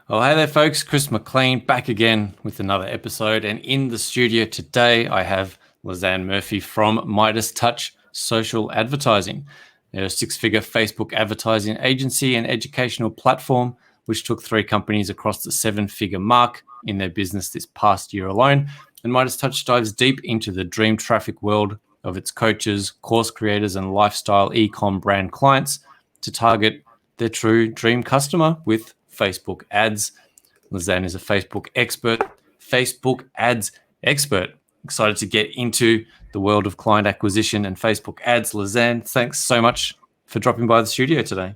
Well, hey there, folks. Chris McLean back again with another episode. And in the studio today, I have Lisanne Murphy from Midas Social Advertising. They're a six-figure Facebook advertising agency and educational platform, which took 3 companies across the 7-figure mark in their business this past year alone. And Midas Touch dives deep into the dream traffic world of its coaches, course creators, and lifestyle e-com brand clients to target their true dream customer with Facebook ads. Lisanne is a Facebook ads expert. Excited to get into the world of client acquisition and Facebook ads. Lisanne, thanks so much for dropping by the studio today.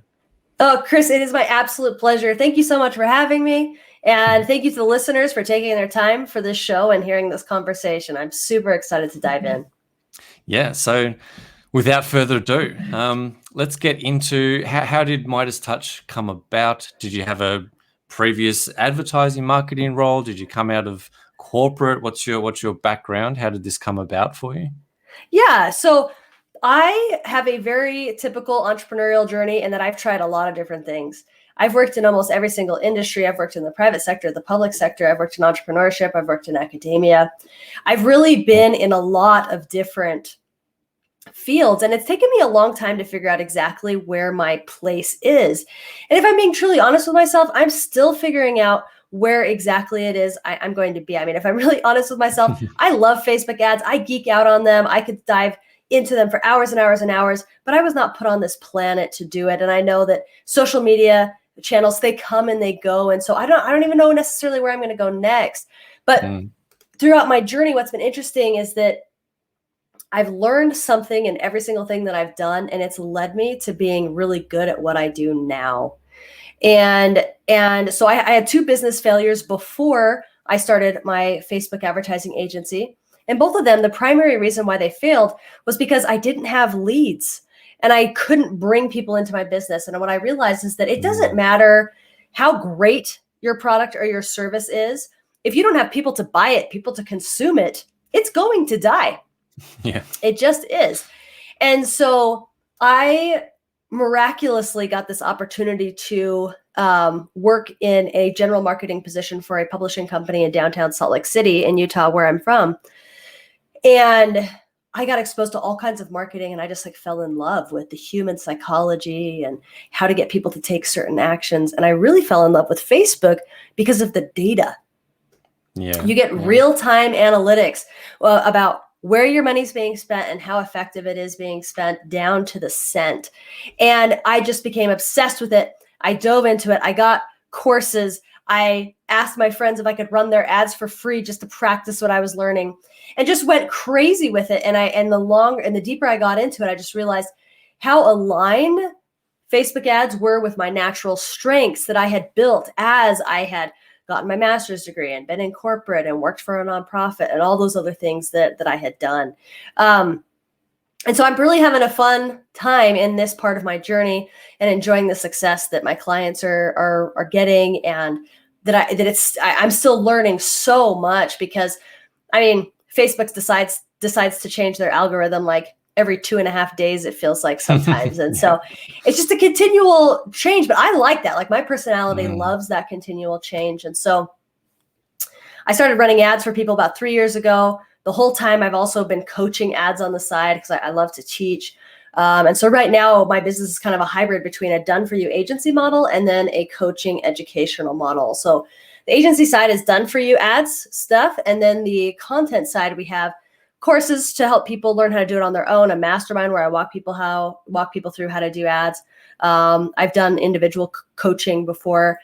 Oh, Chris, it is my absolute pleasure. Thank you so much for having me. And thank you to the listeners for taking their time for this show and hearing this conversation. I'm super excited to dive in. Yeah, so without further ado, let's get into how did Midas Touch come about? Did you have a previous advertising marketing role? Did you come out of corporate? What's your background? How did this come about for you? Yeah, so I have a very typical entrepreneurial journey in that I've tried a lot of different things. I've worked in almost every single industry. I've worked in the private sector, the public sector. I've worked in entrepreneurship. I've worked in academia. I've really been in a lot of different fields, and it's taken me a long time to figure out exactly where my place is. And if I'm being truly honest with myself, I'm still figuring out where exactly it is I'm going to be. I mean, if I'm really honest with myself, I love Facebook ads. I geek out on them. I could dive into them for hours and hours and hours, but I was not put on this planet to do it. And I know that social media channels, they come and they go. And so I don't even know necessarily where I'm going to go next. But throughout my journey, what's been interesting is that I've learned something in every single thing that I've done, and it's led me to being really good at what I do now. And so I had 2 business failures before I started my Facebook advertising agency. And both of them, the primary reason why they failed was because I didn't have leads and I couldn't bring people into my business. And what I realized is that it doesn't matter how great your product or your service is. If you don't have people to buy it, people to consume it, it's going to die. Yeah, it just is. And so I miraculously got this opportunity to work in a general marketing position for a publishing company in downtown Salt Lake City in Utah, where I'm from. And I got exposed to all kinds of marketing, and I just fell in love with the human psychology and how to get people to take certain actions. And I really fell in love with Facebook because of the data. Yeah, you get real-time analytics about where your money's being spent and how effective it is being spent down to the cent. And I just became obsessed with it. I dove into it. I got courses. I asked my friends if I could run their ads for free just to practice what I was learning, and just went crazy with it. And the deeper I got into it, I just realized how aligned Facebook ads were with my natural strengths that I had built as I had gotten my master's degree and been in corporate and worked for a nonprofit and all those other things that I had done. And so I'm really having a fun time in this part of my journey and enjoying the success that my clients are getting, and I'm still learning so much because, I mean, Facebook decides to change their algorithm like every 2.5 days, it feels like sometimes. And so it's just a continual change, but I like that. Like, my personality loves that continual change. And so I started running ads for people about 3 years ago. The whole time I've also been coaching ads on the side because I love to teach. And so right now my business is kind of a hybrid between a done-for-you agency model and then a coaching educational model. So the agency side is done-for-you ads stuff. And then the content side, we have courses to help people learn how to do it on their own, a mastermind where I walk people through how to do ads. I've done individual coaching before,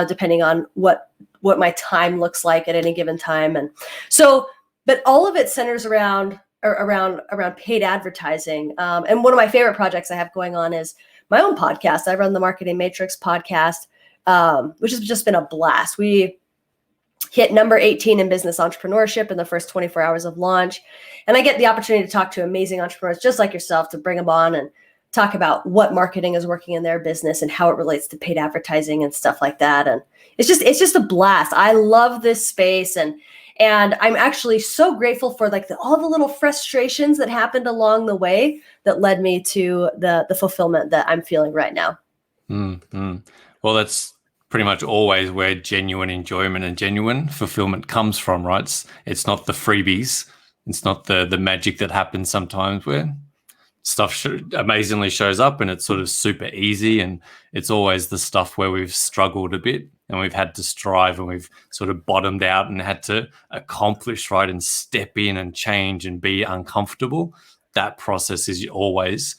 depending on what my time looks like at any given time. And so, but all of it centers around paid advertising. And one of my favorite projects I have going on is my own podcast. I run the Marketing Matrix podcast, which has just been a blast. We hit number 18 in business entrepreneurship in the first 24 hours of launch. And I get the opportunity to talk to amazing entrepreneurs just like yourself, to bring them on and talk about what marketing is working in their business and how it relates to paid advertising and stuff like that. And it's just a blast. I love this space. And I'm actually so grateful for all the little frustrations that happened along the way that led me to the fulfillment that I'm feeling right now. Well, that's pretty much always where genuine enjoyment and genuine fulfillment comes from, right? It's not the freebies. It's not the magic that happens sometimes where stuff amazingly shows up and it's sort of super easy, and it's always the stuff where we've struggled a bit and we've had to strive and we've sort of bottomed out and had to accomplish, right, and step in and change and be uncomfortable. That process is always,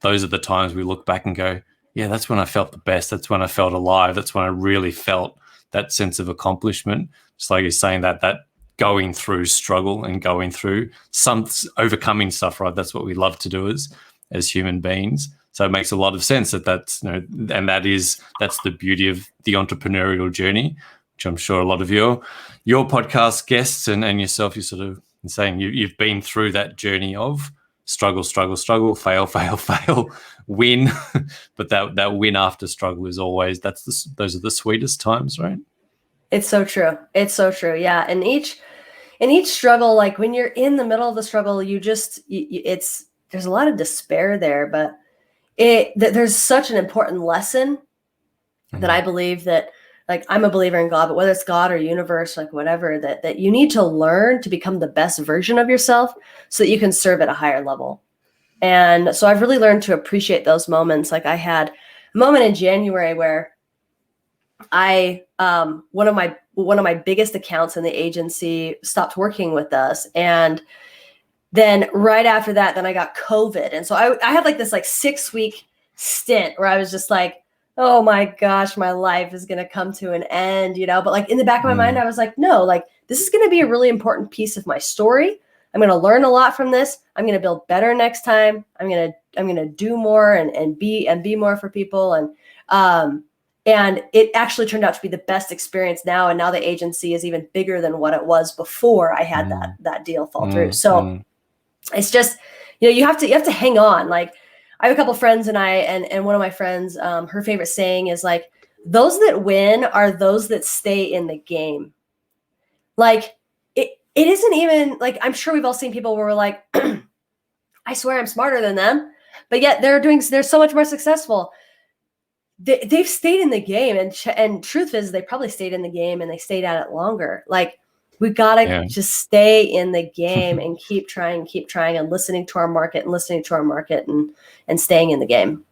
those are the times we look back and go, yeah, that's when I felt the best. That's when I felt alive. That's when I really felt that sense of accomplishment. Just like you're saying, that going through struggle and going through some overcoming stuff, right? That's what we love to do as human beings. So it makes a lot of sense that's, you know, and that's the beauty of the entrepreneurial journey, which I'm sure a lot of your podcast guests and yourself, you're sort of saying you've been through that journey of struggle, fail, win. But that win after struggle is always, those are the sweetest times, right? It's so true. It's so true. Yeah. And each struggle, like when you're in the middle of the struggle, there's a lot of despair there, but there's such an important lesson that I believe that, like, I'm a believer in God, but whether it's God or universe, like whatever, that you need to learn to become the best version of yourself so that you can serve at a higher level. And so I've really learned to appreciate those moments. Like I had a moment in January where one of my biggest accounts in the agency stopped working with us. And then right after that, then I got COVID. And so I had like this 6-week stint where I was just like, oh my gosh, my life is going to come to an end, you know, but like in the back of my mind, I was like, no, like this is going to be a really important piece of my story. I'm going to learn a lot from this. I'm going to build better next time. I'm going to do more and be more for people. And it actually turned out to be the best experience now. And now the agency is even bigger than what it was before I had that deal fall through. So it's just, you know, you have to hang on. Like I have a couple of friends and one of my friends, her favorite saying is like, those that win are those that stay in the game. Like it isn't even like, I'm sure we've all seen people where we're like, I swear I'm smarter than them, but yet they're so much more successful. They've stayed in the game, and truth is they probably stayed in the game and they stayed at it longer. Like we gotta just stay in the game and keep trying and listening to our market and staying in the game.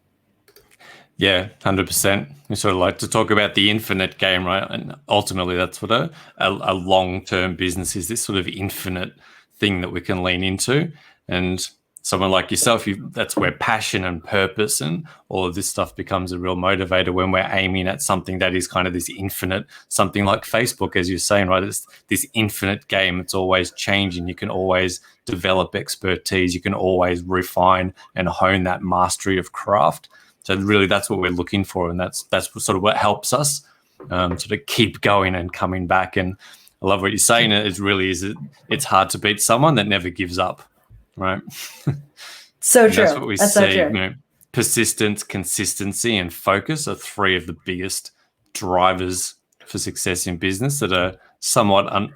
Yeah, 100%. We sort of like to talk about the infinite game, right? And ultimately that's what a long-term business is, this sort of infinite thing that we can lean into. And someone like yourself, that's where passion and purpose and all of this stuff becomes a real motivator when we're aiming at something that is kind of this infinite, something like Facebook, as you're saying, right? It's this infinite game. It's always changing. You can always develop expertise. You can always refine and hone that mastery of craft. So really that's what we're looking for. And that's sort of what helps us sort of keep going and coming back. And I love what you're saying. It's hard to beat someone that never gives up. Right. So true. That's what we see. You know, persistence, consistency, and focus are three of the biggest drivers for success in business that are somewhat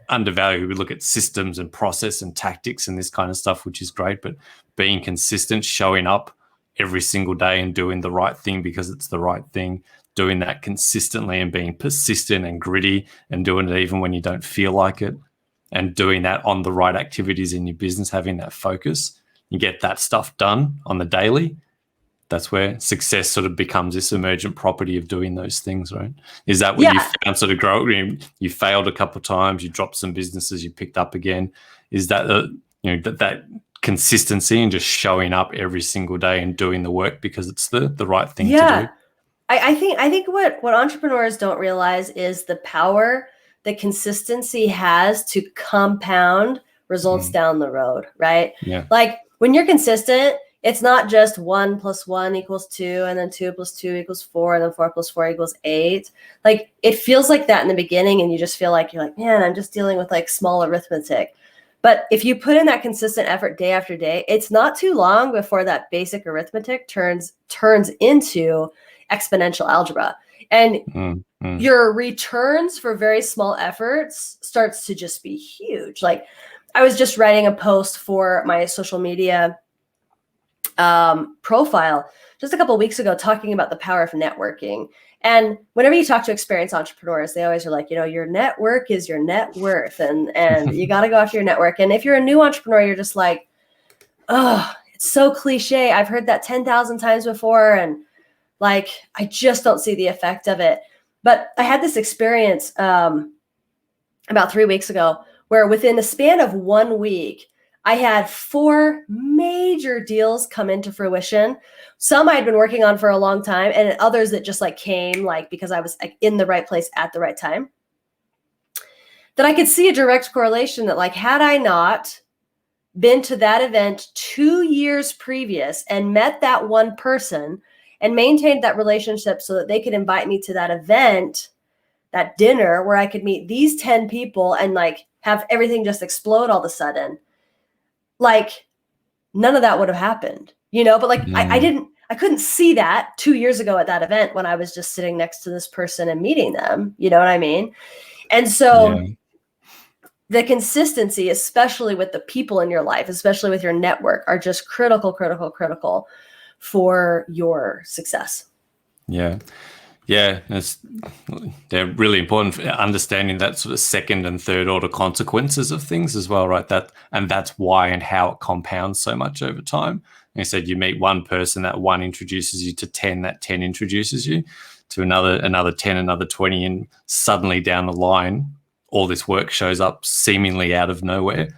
undervalued. We look at systems and process and tactics and this kind of stuff, which is great, but being consistent, showing up every single day and doing the right thing because it's the right thing, doing that consistently and being persistent and gritty and doing it even when you don't feel like it. And doing that on the right activities in your business, having that focus, you get that stuff done on the daily. That's where success sort of becomes this emergent property of doing those things, right? Is that what you found sort of grow? You failed a couple of times, you dropped some businesses, you picked up again. Is that that consistency and just showing up every single day and doing the work because it's the right thing to do? I think what entrepreneurs don't realize is the power that consistency has to compound results down the road, right? Yeah. Like when you're consistent, it's not just 1 + 1 = 2, and then 2 + 2 = 4, and then 4 + 4 = 8. Like it feels like that in the beginning, and you just feel like you're like, man, I'm just dealing with like small arithmetic. But if you put in that consistent effort day after day, it's not too long before that basic arithmetic turns into exponential algebra. And your returns for very small efforts starts to just be huge. Like I was just writing a post for my social media profile just a couple of weeks ago talking about the power of networking. And whenever you talk to experienced entrepreneurs, they always are like, your network is your net worth, and you got to go after your network. And if you're a new entrepreneur, you're just like, oh, it's so cliche. I've heard that 10,000 times before. And like, I just don't see the effect of it. But I had this experience about 3 weeks ago where within the span of 1 week, I had 4 major deals come into fruition. Some I'd been working on for a long time, and others that just like came like because I was like in the right place at the right time. That I could see a direct correlation that like, had I not been to that event 2 years previous and met that one person and maintained that relationship so that they could invite me to that event, that dinner where I could meet these 10 people and like have everything just explode all of a sudden, like none of that would have happened, but like I couldn't see that 2 years ago at that event when I was just sitting next to this person and meeting them, you know what I mean? And so the consistency, especially with the people in your life, especially with your network, are just critical for your success. Yeah, they're really important for understanding that sort of second and third order consequences of things as well, right? That's why and how it compounds so much over time. And you said you meet one person, that one introduces you to 10, that 10 introduces you to another 10, another 20, and suddenly down the line, all this work shows up seemingly out of nowhere.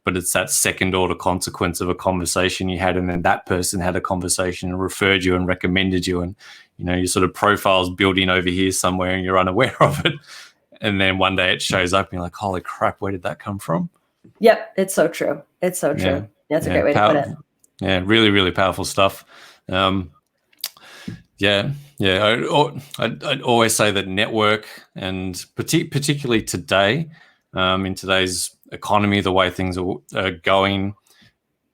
But it's that second order consequence of a conversation you had, and then that person had a conversation and referred you and recommended you, and your sort of profile's building over here somewhere and you're unaware of it. And then one day it shows up and you're like, holy crap, where did that come from? Yep, it's so true. It's so true. That's a great way to put it. Yeah, really, really powerful stuff. I'd always say that network, and particularly today, in today's economy, the way things are going,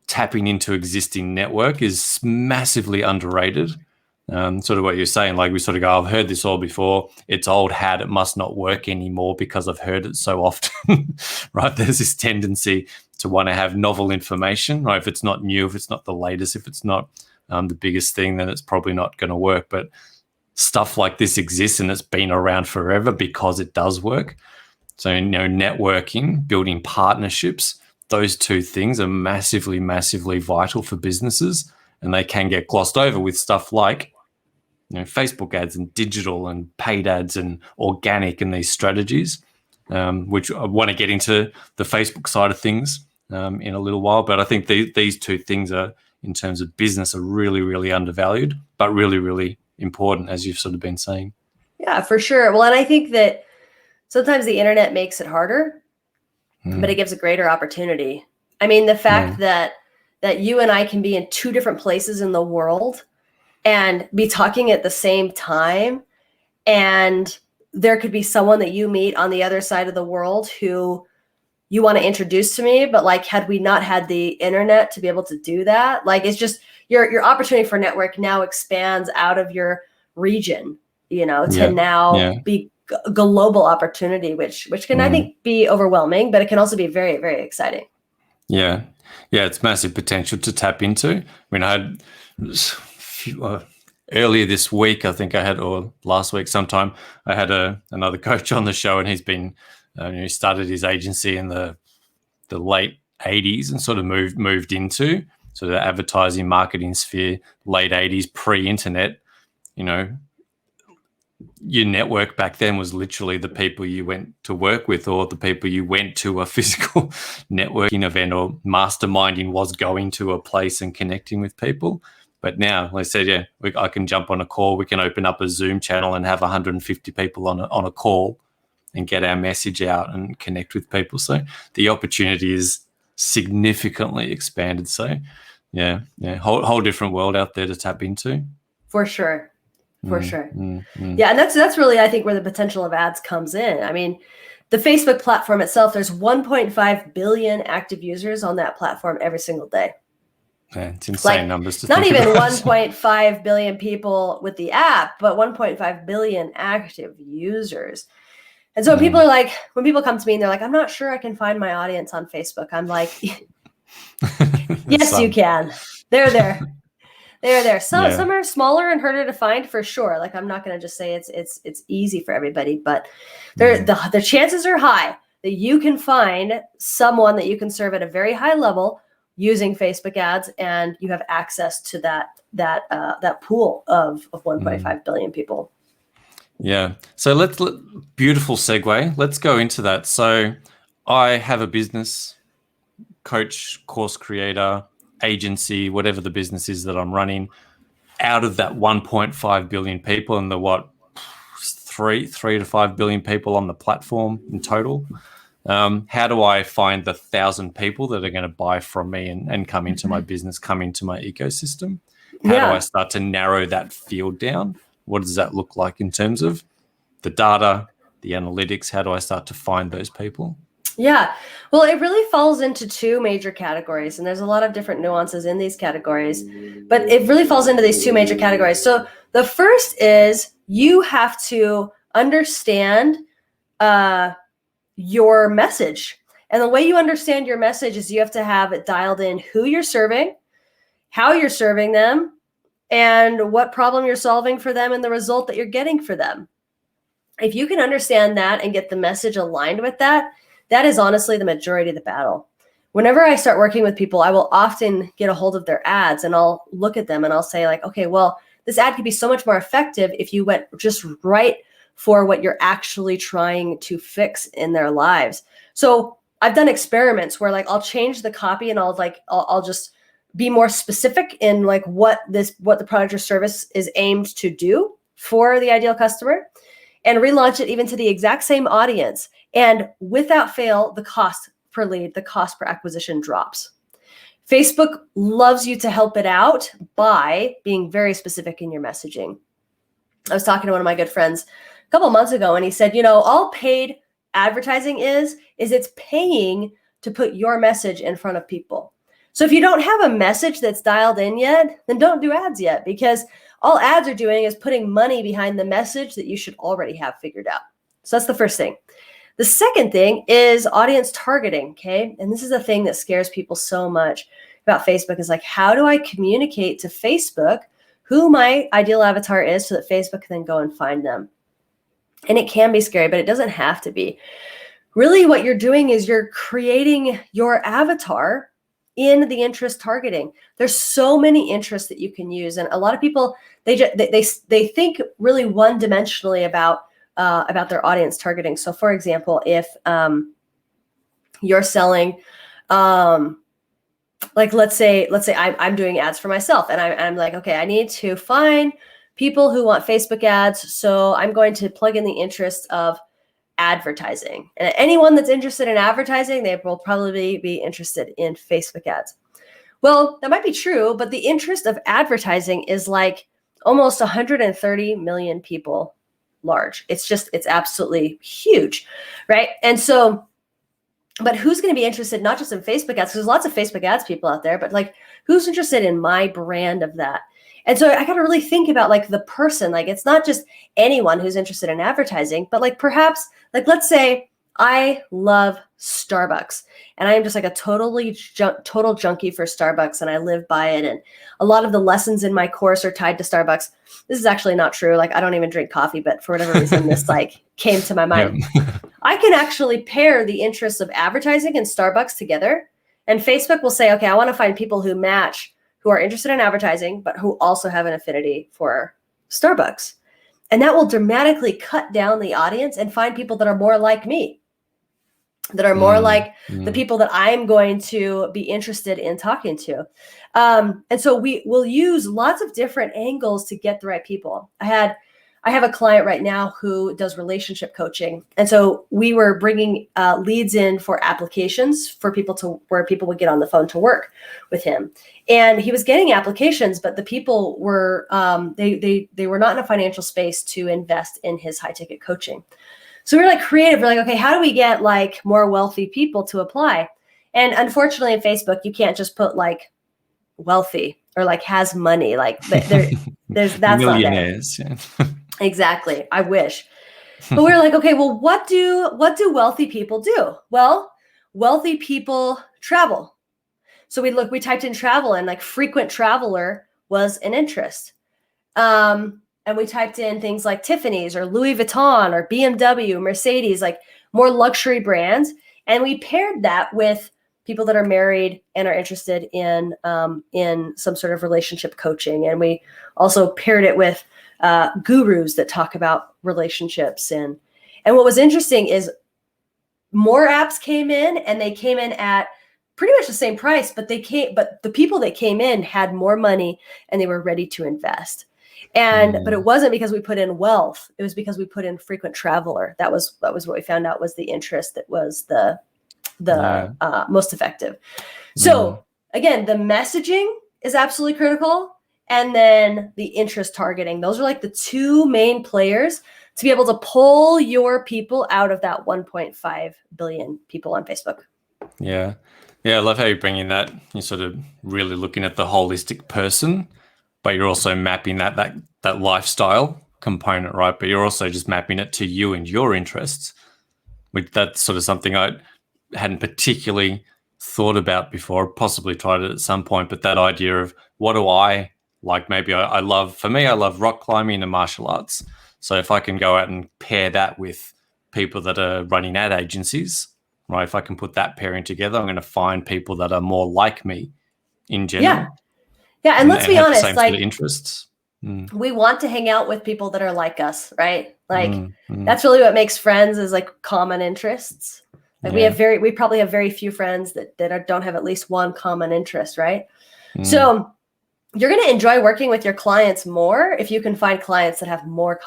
tapping into existing network is massively underrated. Sort of what you're saying, like we sort of go, I've heard this all before. It's old hat. It must not work anymore because I've heard it so often, right? There's this tendency to want to have novel information, right? If it's not new, if it's not the latest, if it's not the biggest thing, then it's probably not going to work. But stuff like this exists and it's been around forever because it does work. So, networking, building partnerships, those two things are massively, massively vital for businesses, and they can get glossed over with stuff like, Facebook ads and digital and paid ads and organic and these strategies, which I want to get into the Facebook side of things in a little while. But I think these two things are, in terms of business, are really, really undervalued, but really, really important, as you've sort of been saying. Yeah, for sure. Well, and I think that sometimes the internet makes it harder, but it gives a greater opportunity. I mean, the fact that you and I can be in 2 different places in the world and be talking at the same time, and there could be someone that you meet on the other side of the world who you want to introduce to me, but like, had we not had the internet to be able to do that, like, it's just your opportunity for network now expands out of your region, to now be a global opportunity, which can, I think, be overwhelming, but it can also be very, very exciting. Yeah, it's massive potential to tap into. I mean, I had earlier this week, I think I had, or last week sometime, I had another coach on the show, and he's been, he started his agency in the late 80s and sort of moved into sort of the advertising marketing sphere, late 80s, pre-internet. Your network back then was literally the people you went to work with, or the people you went to a physical networking event, or masterminding was going to a place and connecting with people. But now, like I said, I can jump on a call. We can open up a Zoom channel and have 150 people on a call and get our message out and connect with people. So the opportunity is significantly expanded. So whole different world out there to tap into. For sure. For sure. Yeah. And that's really, I think, where the potential of ads comes in. I mean, the Facebook platform itself, there's 1.5 billion active users on that platform every single day. Yeah, it's insane numbers to not think even about. 1.5 billion people with the app, but 1.5 billion active users. And so when people come to me and they're like, I'm not sure I can find my audience on Facebook, I'm like, yes, you can. They're there. They're there. Some are smaller and harder to find for sure. Like, I'm not going to just say it's easy for everybody, but the chances are high that you can find someone that you can serve at a very high level using Facebook ads, and you have access to that pool of 1.5 billion people. Yeah. So beautiful segue. Let's go into that. So I have a business, coach, course creator, agency, whatever the business is that I'm running. Out of that 1.5 billion people, and the 3 to 5 billion people on the platform in total, how do I find the 1,000 people that are going to buy from me and come into my business, come into my ecosystem? How do I start to narrow that field down? What does that look like in terms of the data, the analytics? How do I start to find those people? Yeah, well, it really falls into two major categories, and there's a lot of different nuances in these categories, but it really falls into these two major categories. So the first is you have to understand your message. And the way you understand your message is you have to have it dialed in who you're serving, how you're serving them, and what problem you're solving for them and the result that you're getting for them. If you can understand that and get the message aligned with that, that is honestly the majority of the battle. Whenever I start working with people, I will often get a hold of their ads and I'll look at them and I'll say like, okay, well, this ad could be so much more effective if you went just right for what you're actually trying to fix in their lives. So I've done experiments where like I'll change the copy and I'll just be more specific in like what the product or service is aimed to do for the ideal customer, and relaunch it even to the exact same audience. And without fail, the cost per lead, the cost per acquisition drops. Facebook loves you to help it out by being very specific in your messaging. I was talking to one of my good friends a couple of months ago, and he said, all paid advertising is it's paying to put your message in front of people. So if you don't have a message that's dialed in yet, then don't do ads yet, because all ads are doing is putting money behind the message that you should already have figured out. So that's the first thing. The second thing is audience targeting, okay? And this is the thing that scares people so much about Facebook, is like, how do I communicate to Facebook who my ideal avatar is so that Facebook can then go and find them? And it can be scary, but it doesn't have to be. Really what you're doing is you're creating your avatar in the interest targeting. There's so many interests that you can use. And a lot of people, they think really one-dimensionally about their audience targeting. So for example, if you're selling, like let's say I'm doing ads for myself, and I'm like, okay, I need to find people who want Facebook ads. So I'm going to plug in the interest of advertising, and anyone that's interested in advertising, they will probably be interested in Facebook ads. Well, that might be true, but the interest of advertising is like almost 130 million people large. It's absolutely huge, right? And so, but who's going to be interested not just in Facebook ads? There's lots of Facebook ads people out there, but like, who's interested in my brand of that? And so I got to really think about like the person. Like, it's not just anyone who's interested in advertising, but like perhaps, like, let's say I love Starbucks and I am just like a total junkie for Starbucks, and I live by it. And a lot of the lessons in my course are tied to Starbucks. This is actually not true. Like, I don't even drink coffee, but for whatever reason, this like came to my mind. Yeah. I can actually pair the interests of advertising and Starbucks together, and Facebook will say, okay, I want to find people who match, who are interested in advertising, but who also have an affinity for Starbucks. And that will dramatically cut down the audience and find people that are more like me, that are more like the people that I'm going to be interested in talking to. And so we will use lots of different angles to get the right people. I have a client right now who does relationship coaching. And so we were bringing leads in for applications for people where people would get on the phone to work with him. And he was getting applications, but the people were, they were not in a financial space to invest in his high ticket coaching. So we were like creative. We're like, okay, how do we get like more wealthy people to apply? And unfortunately in Facebook, you can't just put like wealthy or like has money. Like that's millionaires. Not it. Exactly. I wish. But we were like, okay, well, what do wealthy people do? Well, wealthy people travel. So we typed in travel, and like frequent traveler was an interest. And we typed in things like Tiffany's or Louis Vuitton or BMW, Mercedes, like more luxury brands. And we paired that with people that are married and are interested in some sort of relationship coaching. And we also paired it with gurus that talk about relationships. And what was interesting is more apps came in, and they came in at pretty much the same price, but the people that came in had more money and they were ready to invest. But it wasn't because we put in wealth. It was because we put in frequent traveler. That was what we found out was the interest that was the most effective. So again, the messaging is absolutely critical. And then the interest targeting. Those are like the two main players to be able to pull your people out of that 1.5 billion people on Facebook. Yeah. Yeah, I love how you bring in that. You're sort of really looking at the holistic person, but you're also mapping that lifestyle component, right? But you're also just mapping it to you and your interests. That's sort of something I hadn't particularly thought about before, possibly tried it at some point, but that idea of what do I like? Maybe I love rock climbing and martial arts. So if I can go out and pair that with people that are running ad agencies, right? If I can put that pairing together, I'm going to find people that are more like me in general. Yeah. And let's be honest, same like sort of interests. We want to hang out with people that are like us, right? Like that's really what makes friends, is like common interests. Like we probably have very few friends that don't have at least one common interest, right? So you're going to enjoy working with your clients more if you can find clients that have more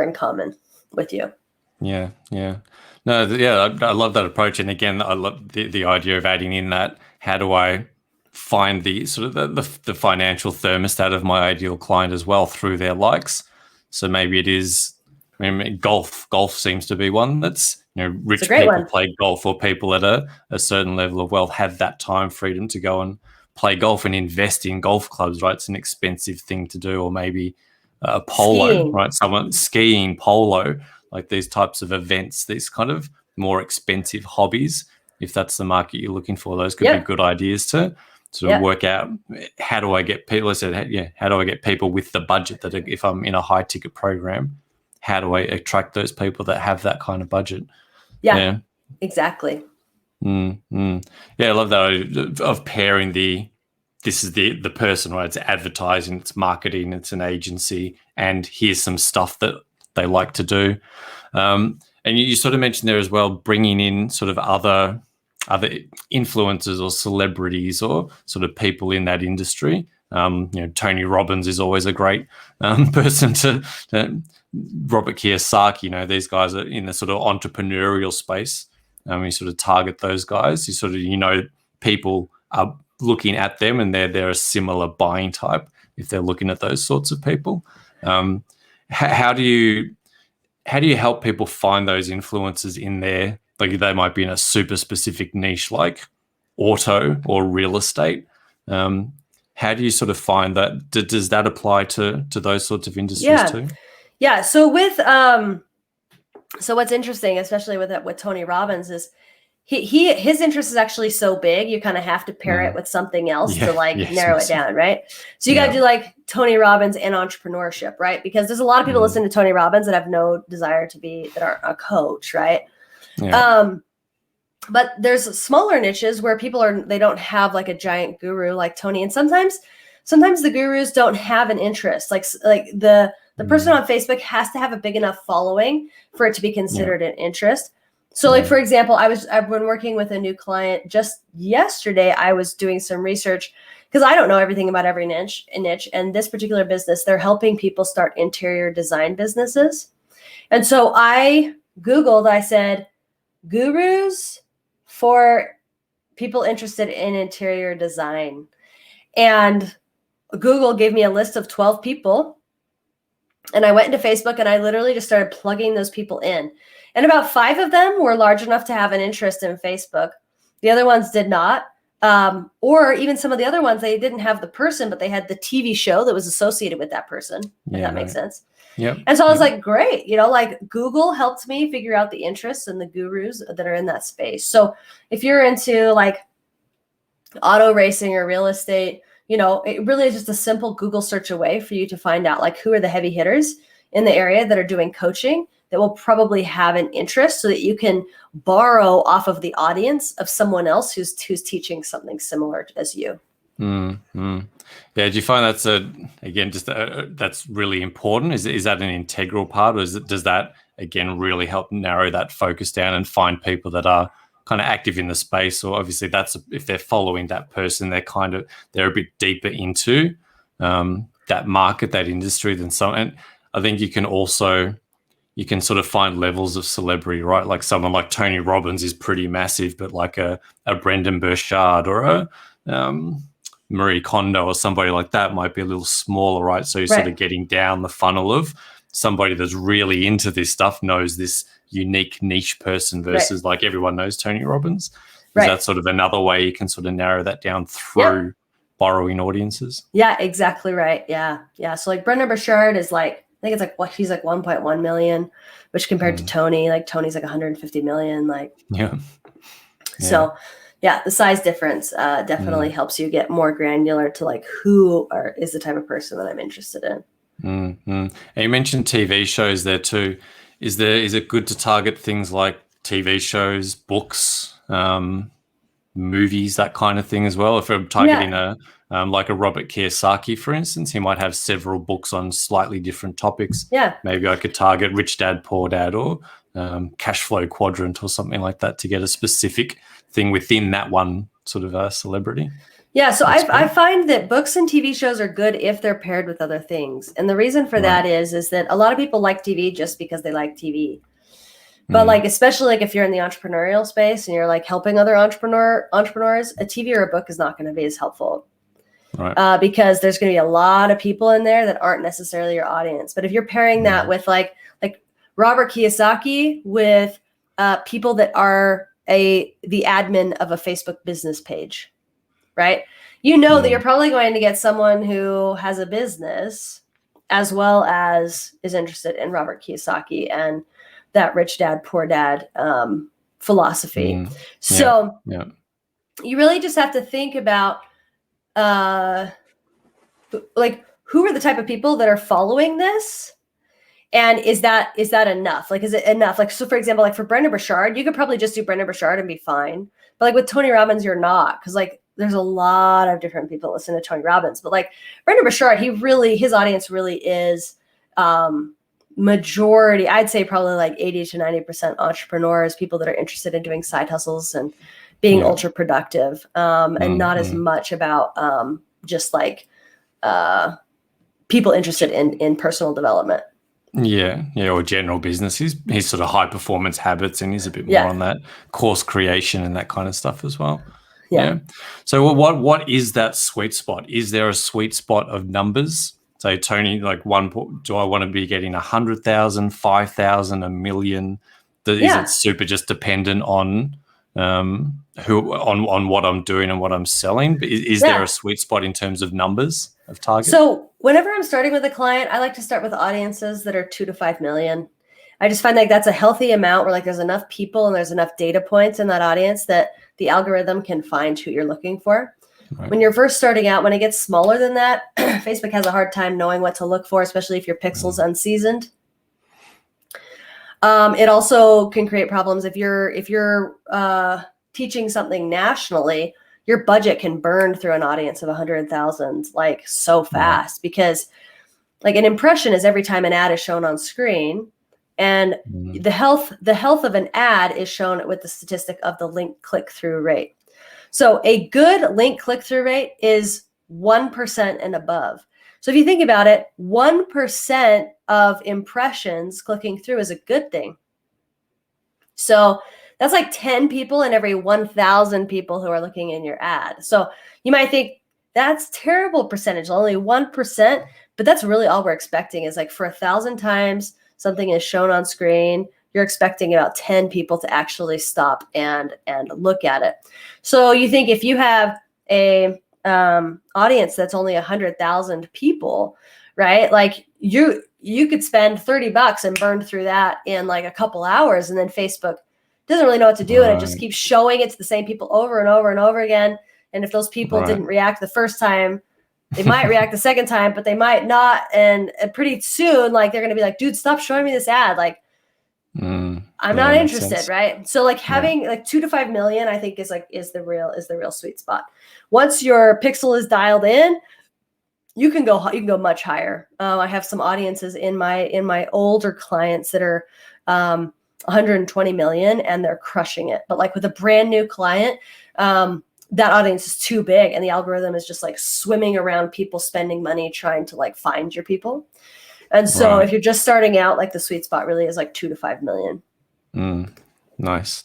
in common with you. Yeah. No, I love that approach. And again, I love the idea of adding in that, how do I find the sort of the financial thermostat of my ideal client as well through their likes. So maybe it is, I mean, golf seems to be one that's, rich people play golf, or people at a certain level of wealth have that time freedom to go and play golf and invest in golf clubs, right? It's an expensive thing to do. Or maybe a polo, skiing. Right? Someone skiing, polo, like these types of events, these kind of more expensive hobbies. If that's the market you're looking for, those could be good ideas to sort of work out, how do I get people? I said, how do I get people with the budget that if I'm in a high ticket program, how do I attract those people that have that kind of budget? Yeah. Exactly. Yeah, I love that of pairing this is the person, right? It's advertising, it's marketing, it's an agency, and here's some stuff that they like to do. And you sort of mentioned there as well, bringing in sort of other influencers or celebrities or sort of people in that industry. Tony Robbins is always a great person to Robert Kiyosaki. These guys are in the sort of entrepreneurial space. You sort of target those guys. You sort of, people are looking at them and they're a similar buying type if they're looking at those sorts of people. How do you help people find those influencers in there? Like they might be in a super specific niche like auto or real estate. How do you sort of find that? Does that apply to those sorts of industries too? Yeah. So with so what's interesting, especially with Tony Robbins, is his interest is actually so big, you kind of have to pair it with something else to narrow it down, right? So you got to do like Tony Robbins and entrepreneurship, right? Because there's a lot of people listening to Tony Robbins that have no desire that are a coach, right? But there's smaller niches where they don't have like a giant guru like Tony, and sometimes the gurus don't have an interest. Like the person on Facebook has to have a big enough following for it to be considered an interest. So like, for example, I've been working with a new client just yesterday. I was doing some research because I don't know everything about every niche. And this particular business, they're helping people start interior design businesses. And so I said, gurus for people interested in interior design. And Google gave me a list of 12 people. And I went into Facebook and I literally just started plugging those people in. And about 5 of them were large enough to have an interest in Facebook. The other ones did not. Or even some of the other ones, they didn't have the person, but they had the TV show that was associated with that person, if that makes sense. Yep. And so I was like, great. Like Google helped me figure out the interests and the gurus that are in that space. So if you're into like auto racing or real estate, it really is just a simple Google search away for you to find out like who are the heavy hitters in the area that are doing coaching that will probably have an interest so that you can borrow off of the audience of someone else who's teaching something similar as you. Mm-hmm. Yeah, do you find that's that's really important? Is that an integral part, or does that again really help narrow that focus down and find people that are kind of active in the space? Or obviously if they're following that person, they're a bit deeper into that market, that industry than some. And I think you can sort of find levels of celebrity, right? Like someone like Tony Robbins is pretty massive, but like a Brendan Burchard or a Marie Kondo or somebody like that might be a little smaller, right? So you're sort of getting down the funnel of somebody that's really into this stuff, knows this unique niche person versus like everyone knows Tony Robbins. Is that sort of another way you can sort of narrow that down through borrowing audiences? Yeah, exactly right. Yeah. So like Brendan Burchard is like, I think it's like he's like 1.1 million, which compared to Tony's like 150 million. Like, So the size difference definitely helps you get more granular to like is the type of person that I'm interested in. Mm-hmm. And you mentioned TV shows there too. Is it good to target things like TV shows, books, movies, that kind of thing as well? If I'm targeting like a Robert Kiyosaki, for instance, he might have several books on slightly different topics. Yeah. Maybe I could target Rich Dad, Poor Dad, or Cash Flow Quadrant or something like that to get a specific thing within that one sort of celebrity. Yeah, so I find that books and TV shows are good if they're paired with other things. And the reason for that is that a lot of people like TV just because they like TV. But like, especially like if you're in the entrepreneurial space and you're like helping other entrepreneurs, a TV or a book is not going to be as helpful. Right. Because there's going to be a lot of people in there that aren't necessarily your audience. But if you're pairing that with like Robert Kiyosaki with people that are the admin of a Facebook business page, right? That you're probably going to get someone who has a business as well as is interested in Robert Kiyosaki and that Rich Dad, Poor Dad philosophy. So you really just have to think about like who are the type of people that are following this, and is that enough? Like, is it enough? Like, so for example, like for Brendan Burchard, you could probably just do Brendan Burchard and be fine. But like with Tony Robbins, you're not, because like there's a lot of different people that listen to Tony Robbins. But like Brendan Burchard, his audience really is majority, I'd say probably like 80 to 90% entrepreneurs, people that are interested in doing side hustles and being ultra productive, and not as much about just like people interested in personal development. Or general business. He's sort of high performance habits, and he's a bit more on that course creation and that kind of stuff as well. Yeah. So what is that sweet spot? Is there a sweet spot of numbers? So Tony, like do I want to be getting 100,000, 5,000, 1 million? Is it super just dependent on on what I'm doing and what I'm selling? Is there a sweet spot in terms of numbers of target? So whenever I'm starting with a client, I like to start with audiences that are 2 to 5 million. I just find like that's a healthy amount where like there's enough people and there's enough data points in that audience that the algorithm can find who you're looking for. Right. When you're first starting out, when it gets smaller than that, Facebook has a hard time knowing what to look for, especially if your pixel's unseasoned. It also can create problems if you're teaching something nationally. Your budget can burn through an audience of 100,000 like so fast, because like an impression is every time an ad is shown on screen, and the health of an ad is shown with the statistic of the link click-through rate. So a good link click-through rate is 1% and above. So if you think about it, 1% of impressions clicking through is a good thing. So that's like 10 people in every 1,000 people who are looking in your ad. So you might think that's terrible percentage, only 1%, but that's really all we're expecting is like for 1,000 times something is shown on screen, you're expecting about 10 people to actually stop and look at it. So you think if you have a audience that's only 100,000 people, right? Like you could spend $30 and burn through that in like a couple hours, and then Facebook doesn't really know what to do, and it just keeps showing it to the same people over and over and over again. And if those people didn't react the first time, They might react the second time, but they might not. And pretty soon, like they're going to be like, dude, stop showing me this ad. Like, I'm not interested. Right. So like having like 2 to 5 million, I think is the real sweet spot. Once your pixel is dialed in, you can go much higher. I have some audiences in my older clients that are 120 million and they're crushing it. But like with a brand new client, that audience is too big and the algorithm is just like swimming around people spending money trying to like find your people. And so if you're just starting out, like the sweet spot really is like 2 to 5 million. Nice.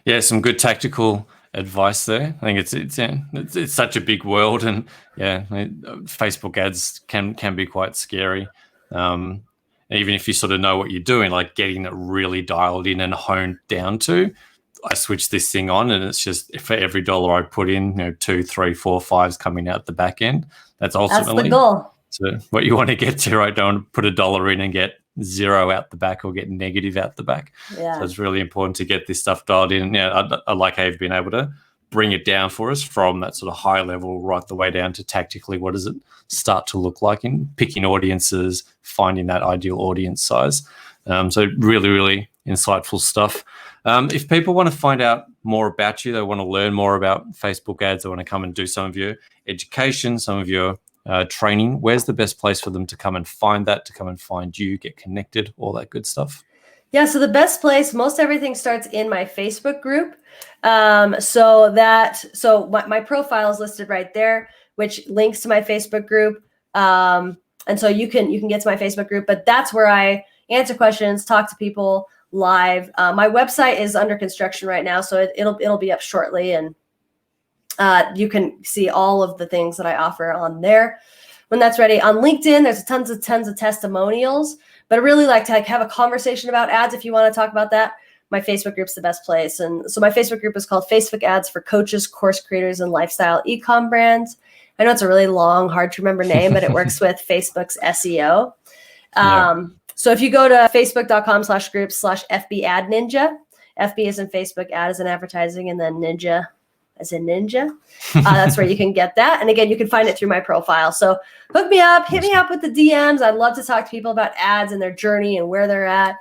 Yeah, some good tactical advice there. I think it's such a big world, and Facebook ads can be quite scary. Even if you sort of know what you're doing, like getting it really dialed in and honed down to. I switch this thing on, and it's just for every dollar I put in, 2, 3, 4, 5's coming out the back end. That's ultimately the goal. So what you want to get to, right? Don't put $1 in and get 0 out the back or get negative out the back. Yeah. So it's really important to get this stuff dialed in. I like how you've been able to bring it down for us from that sort of high level right the way down to tactically what does it start to look like in picking audiences, finding that ideal audience size. So really, really insightful stuff. If people want to find out more about you, they want to learn more about Facebook ads, they want to come and do some of your education, some of your training, where's the best place for them to come and find that, to come and find you, get connected, all that good stuff? Yeah, so the best place, most everything starts in my Facebook group. So my profile is listed right there, which links to my Facebook group. And so you can get to my Facebook group, but that's where I answer questions, talk to people live. My website is under construction right now, so it'll be up shortly, and you can see all of the things that I offer on there when that's ready. On LinkedIn, there's tons of testimonials, but I really like to have a conversation about ads. If you want to talk about that, my Facebook group's the best place. And so my Facebook group is called Facebook Ads for Coaches, Course Creators, and Lifestyle Ecom Brands. I know it's a really long, hard to remember name, but it works with Facebook's SEO. So if you go to facebook.com/groups/FB Ad Ninja, FB is in Facebook, ad is in advertising, and then ninja as in ninja. That's where you can get that. And again, you can find it through my profile. So hook me up, hit me up with the DMs. I'd love to talk to people about ads and their journey and where they're at.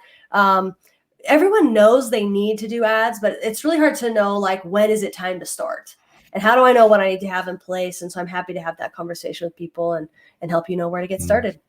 Everyone knows they need to do ads, but it's really hard to know, like, when is it time to start? And how do I know what I need to have in place? And so I'm happy to have that conversation with people and help you know where to get started.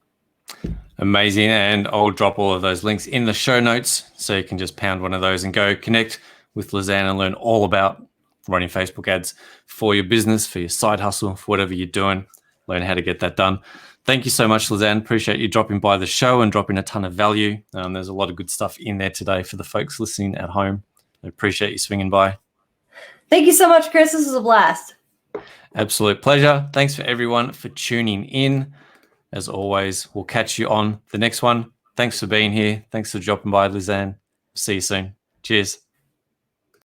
Amazing. And I'll drop all of those links in the show notes so you can just pound one of those and go connect with Lisanne and learn all about running Facebook ads for your business, for your side hustle, for whatever you're doing. Learn how to get that done. Thank you so much, Lisanne. Appreciate you dropping by the show and dropping a ton of value. There's a lot of good stuff in there today for the folks listening at home. I appreciate you swinging by. Thank you so much, Chris. This was a blast. Absolute pleasure. Thanks for everyone for tuning in. As always, we'll catch you on the next one. Thanks for being here. Thanks for dropping by, Lisanne. See you soon. Cheers.